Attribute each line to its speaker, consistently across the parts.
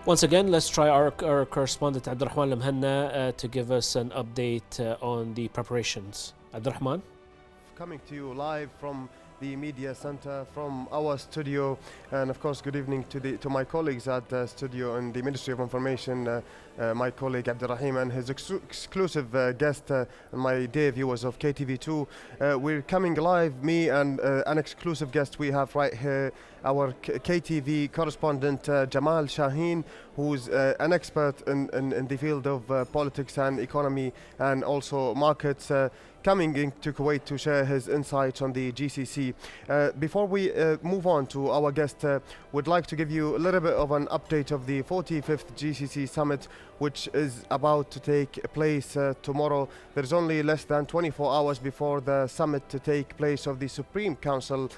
Speaker 1: Once again, let's try our correspondent Abdurrahman Lamhanna to give us an update on the preparations. Abdurrahman?
Speaker 2: Coming to you live from the media center, from our studio, and of course good evening to my colleagues at the studio in the Ministry of Information, my colleague Abdurrahim and his exclusive guest and my dear viewers of KTV2. We're coming live, me and an exclusive guest we have right here, our KTV correspondent Jamal Shaheen, who's an expert in the field of politics and economy and also markets, coming into Kuwait to share his insights on the GCC. Before we move on to our guest, we'd like to give you a little bit of an update of the 45th GCC Summit, which is about to take place tomorrow. There's only less than 24 hours before the summit to take place of the Supreme Council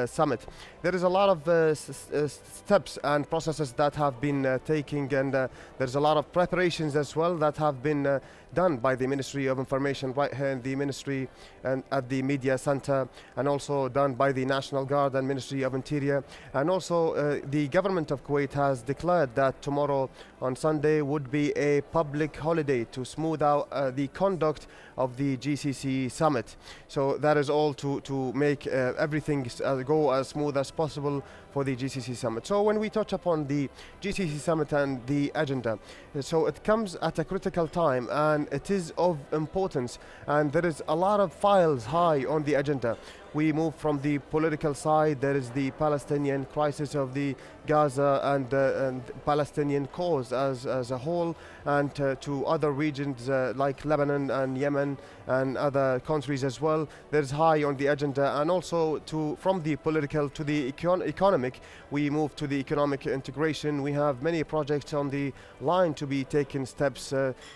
Speaker 2: Summit. There is a lot of steps and processes that have been taking, and there's a lot of preparations as well that have been done by the Ministry of Information right here in the Ministry and at the Media Center, and also done by the National Guard and Ministry of Interior. And also the government of Kuwait has declared that tomorrow on Sunday would be a public holiday to smooth out the conduct of the GCC Summit. So that is all to make everything go as smooth as possible for the GCC Summit. So when we touch upon the GCC Summit and the agenda, so it comes at a critical time and it is of importance, and there is a lot of files high on the agenda. We move from the political side. There is the Palestinian crisis of the Gaza and Palestinian cause as a whole, and to other regions like Lebanon and Yemen and other countries as well. There's high on the agenda, and also from the political to the economic, we move to the economic integration. We have many projects on the line to be taken steps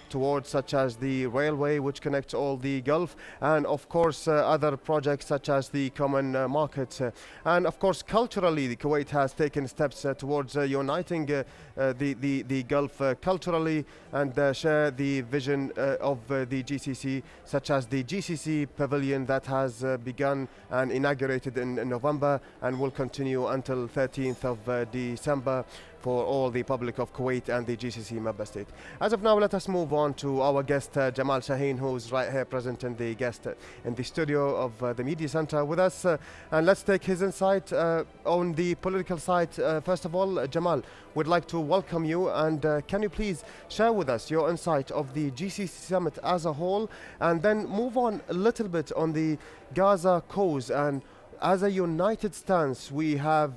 Speaker 2: towards, such as the railway which connects all the Gulf, and of course other projects such as the common markets. And of course culturally, the Kuwait has taken steps towards uniting the Gulf culturally, and share the vision of the GCC, such as the GCC pavilion that has begun and inaugurated in November and will continue until 13th of December for all the public of Kuwait and the GCC member state. As of now, let us move on to our guest Jamal Shaheen, who's right here present in the studio of the media center with us, and let's take his insight on the political side. First of all, Jamal, we'd like to welcome you, and can you please share with us your insight of the GCC summit as a whole, and then move on a little bit on the Gaza cause. And as a united stance, we have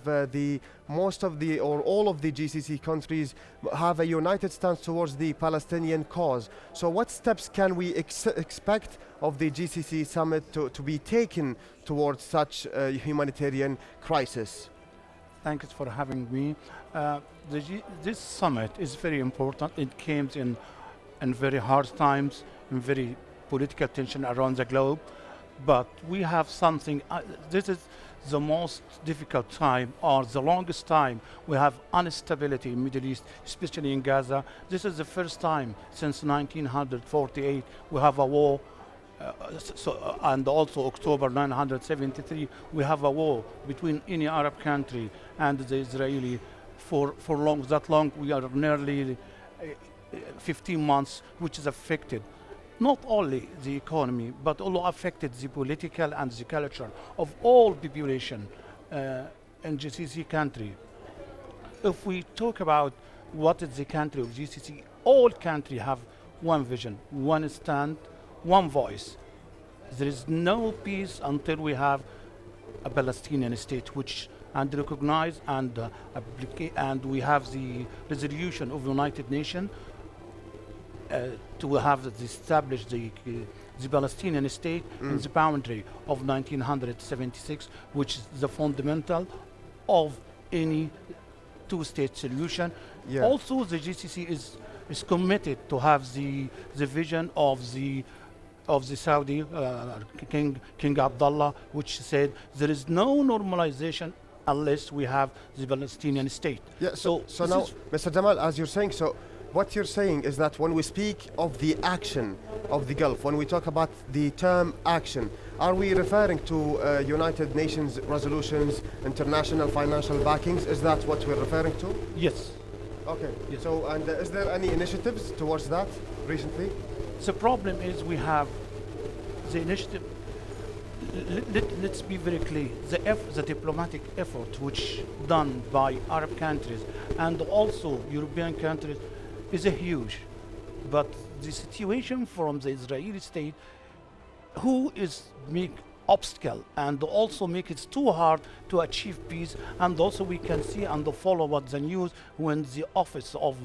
Speaker 2: most of the or all of the GCC countries have a united stance towards the Palestinian cause. So what steps can we expect of the GCC summit to be taken towards such a humanitarian crisis?
Speaker 3: Thanks for having me. This summit is very important. It came in very hard times, in very political tension around the globe. But we have something, this is the most difficult time or the longest time we have instability in Middle East, especially in Gaza. This is the first time since 1948 we have a war, and also October 1973 we have a war between any Arab country and the Israeli for that long. We are nearly 15 months, which is affected not only the economy, but also affected the political and the culture of all population in GCC country. If we talk about what is the country of GCC, all countries have one vision, one stand, one voice. There is no peace until we have a Palestinian state, which and recognized and we have the resolution of the United Nations to have established the Palestinian state in the boundary of 1976, which is the fundamental of any two-state solution. Yeah. Also, the GCC is committed to have the vision of the Saudi King Abdullah, which said there is no normalization unless we have the Palestinian state.
Speaker 2: Yeah. So now, Mr. Jamal, as you're saying, so what you're saying is that when we speak of the action of the Gulf, when we talk about the term action, are we referring to United Nations resolutions, international financial backings? Is that what we're referring to?
Speaker 3: Yes.
Speaker 2: Okay.
Speaker 3: Yes.
Speaker 2: So, and is there any initiatives towards that recently?
Speaker 3: The problem is we have the initiative. Let's be very clear. The diplomatic effort which done by Arab countries and also European countries is a huge. But the situation from the Israeli state, who is make obstacle and also make it too hard to achieve peace. And also we can see and follow what the news when the office of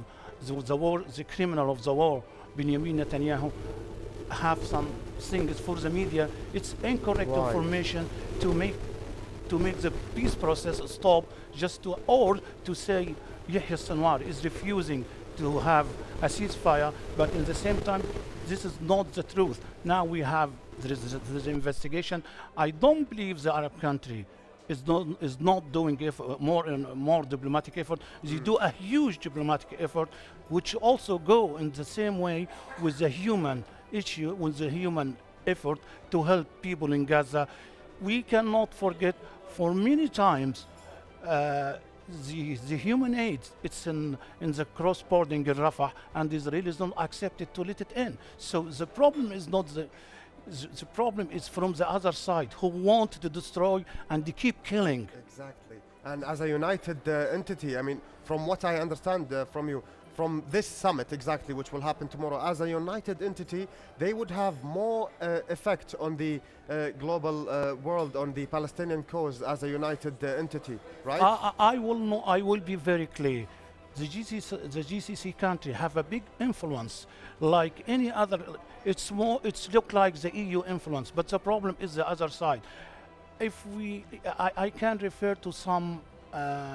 Speaker 3: the war, the criminal of the war, Benjamin Netanyahu, have some things for the media. It's incorrect
Speaker 2: Right.
Speaker 3: information to make the peace process stop, just to or to say Yahya Sinwar is refusing to have a ceasefire, but in the same time this is not the truth. Now we have there is investigation. I don't believe the Arab country is not doing more diplomatic effort. They do a huge diplomatic effort, which also go in the same way with the human issue, with the human effort to help people in Gaza. We cannot forget for many times the human aid, it's in the cross-border in Rafah, and the Israelis don't accept it to let it in. So the problem is not the problem is from the other side, who want to destroy and they keep killing.
Speaker 2: Exactly. And as a united entity, I mean, from what I understand from you, from this summit exactly, which will happen tomorrow, as a united entity, they would have more effect on the global world, on the Palestinian cause as a united entity, right?
Speaker 3: I will be very clear. The GCC country have a big influence, like any other. It's look like the EU influence, but the problem is the other side. If I can refer to some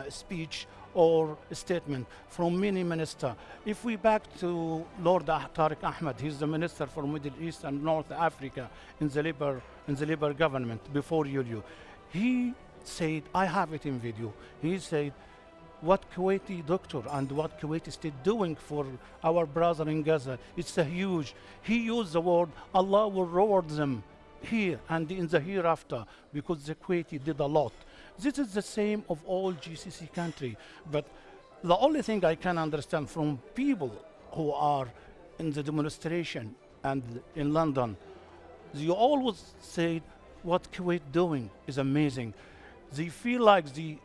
Speaker 3: speech or statement from many ministers. If we back to Lord Tariq Ahmed, he's the minister for Middle East and North Africa in the Labour government before Yulio. He said, I have it in video. He said, what Kuwaiti doctor and what Kuwaiti state doing for our brother in Gaza, it's a huge. He used the word, Allah will reward them here and in the hereafter, because the Kuwaiti did a lot. This is the same of all GCC country, but the only thing I can understand from people who are in the demonstration and in London, they always say what Kuwait doing is amazing. They feel like the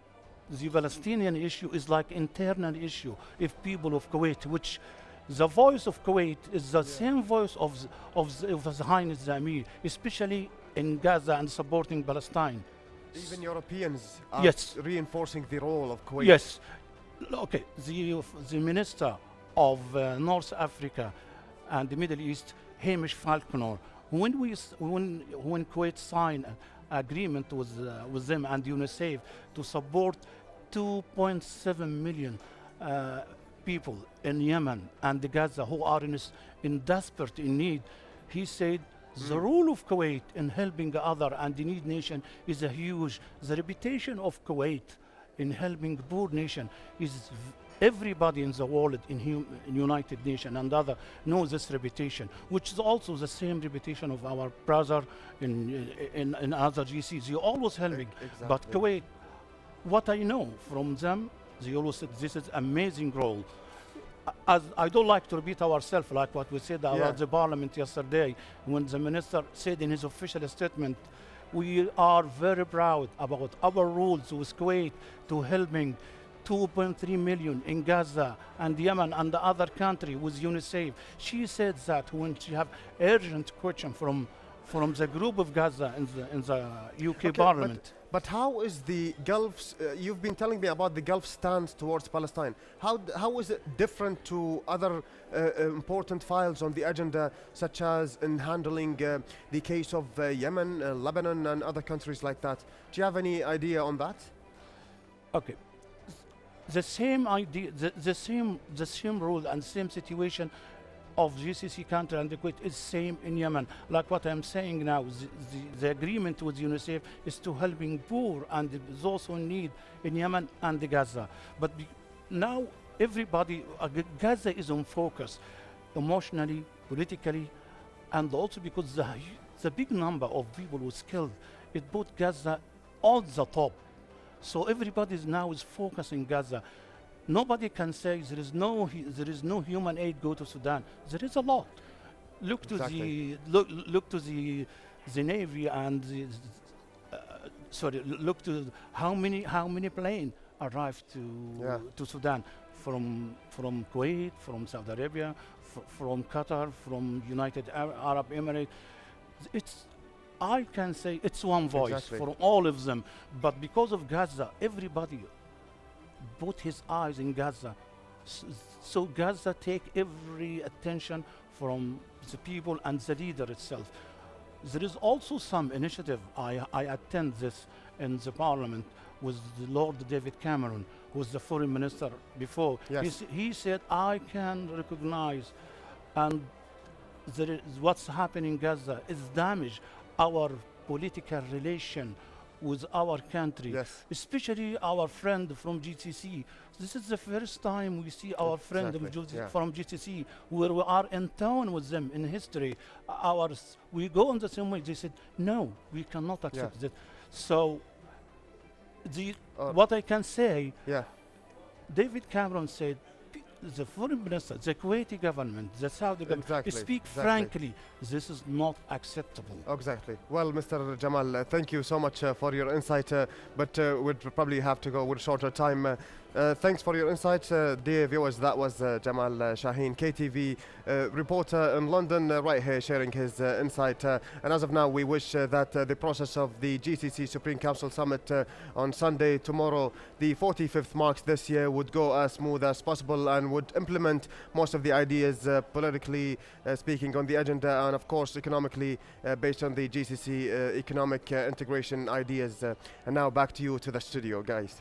Speaker 3: Palestinian issue is like internal issue. If people of Kuwait, which the voice of Kuwait is the same voice of His Highness the Amir, especially in Gaza and supporting Palestine.
Speaker 2: Even Europeans are
Speaker 3: Yes.
Speaker 2: reinforcing the role of Kuwait.
Speaker 3: Yes. Okay. The minister of North Africa and the Middle East, Hamish Falconer, when Kuwait signed an agreement with them and UNICEF to support 2.7 million people in Yemen and Gaza who are in desperate need, he said the role of Kuwait in helping other and the needy nation is a huge. The reputation of Kuwait in helping poor nation is everybody in the world in United Nations and other knows this reputation, which is also the same reputation of our brother in other GCs. They always helping,
Speaker 2: Exactly.
Speaker 3: but Kuwait, what I know from them, they always said this is amazing role. As I don't like to repeat ourselves, like what we said about the parliament yesterday, when the minister said in his official statement, we are very proud about our rules with Kuwait to helping 2.3 million in Gaza and Yemen and the other country with UNICEF. She said that when she have urgent question from the group of Gaza in the UK Parliament.
Speaker 2: But how is the Gulf, you've been telling me about the Gulf stance towards Palestine. How is it different to other important files on the agenda, such as in handling the case of Yemen, Lebanon, and other countries like that? Do you have any idea on that?
Speaker 3: Okay. The same idea, the same rule and same situation of GCC country and the Kuwait is same in Yemen. Like what I'm saying now, the agreement with UNICEF is to helping poor and those who need in Yemen and Gaza. But now everybody, Gaza is on focus, emotionally, politically, and also because the big number of people was killed, it put Gaza on the top. So everybody now is focusing Gaza. Nobody can say there is no human aid go to Sudan. There is a lot. Look to
Speaker 2: Exactly.
Speaker 3: look to the navy and look to how many planes arrived
Speaker 2: Yeah.
Speaker 3: to Sudan from Kuwait, from Saudi Arabia, from Qatar, from United Arab Emirates. It's I can say it's one voice
Speaker 2: Exactly.
Speaker 3: for all of them, but because of Gaza, everybody put his eyes in Gaza. S- So Gaza take every attention from the people and the leader itself. There is also some initiative. I attend this in the parliament with the Lord David Cameron, who was the foreign minister before.
Speaker 2: Yes.
Speaker 3: He said, I can recognize and there is what's happening in Gaza is damage our political relation with our country,
Speaker 2: Yes.
Speaker 3: especially our friend from GCC. This is the first time we see our friend
Speaker 2: Exactly. Yeah.
Speaker 3: from GCC, where we are in town with them in history. We go in the same way. They said, no, we cannot accept that. So, what I can say,
Speaker 2: Yeah.
Speaker 3: David Cameron said, the foreign minister, the Kuwaiti government, the Saudi government,
Speaker 2: Exactly,
Speaker 3: speak
Speaker 2: exactly.
Speaker 3: frankly, this is not acceptable.
Speaker 2: Exactly. Well, Mr. Jamal, thank you so much for your insight, but we'd probably have to go with shorter time. Thanks for your insight, dear viewers. That was Jamal Shaheen, KTV reporter in London, right here sharing his insight. And as of now, we wish that the process of the GCC Supreme Council Summit on Sunday, tomorrow, the 45th marks this year, would go as smooth as possible and would implement most of the ideas politically speaking on the agenda, and of course economically based on the GCC economic integration ideas. And now back to you to the studio, guys.